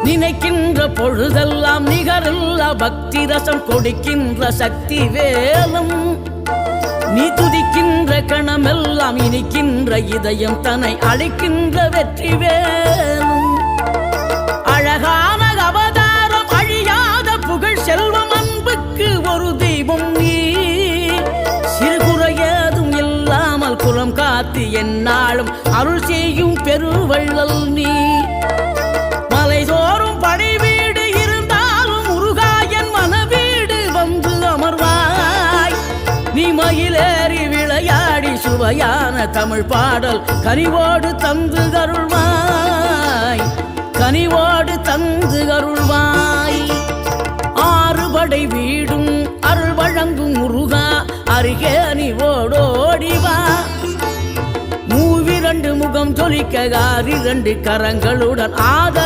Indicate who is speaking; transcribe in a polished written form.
Speaker 1: நினைக்கின்ற பொழுதெல்லாம் நிகரில்லா பக்தி ரசம் கொடுக்கின்ற சக்தி வேலும் நீ துதிக்கின்ற கணமெல்லாம் இனிக்கின்ற இதயம் தன்னை அழைக்கின்ற வெற்றி வேலும் அழகான அவதாரம் அழியாத புகழ் செல்வம் அன்புக்கு ஒரு தெய்வம் நீ சிறுகுறையதும் இல்லாமல் குலம் காத்து எந்நாளும் அருள் செய்யும் பெருவள்ளல் நீ மலைதோறும் படை வீடு இருந்தாலும் முருகாயன் மனவீடு வந்து அமர்வாய் நீ மயிலேறி விளையாடி சுவையான தமிழ் பாடல் கனிவோடு தந்து அருள்வாய் கனிவோடு தந்து அருள்வாய் ஆறுபடை வீடும் அருள் வழங்கும் முருகா அருகே நீ ஓடோடிவா மூவிரண்டு முகம் தொலிக்க 6 கரங்களுடன் ஆதர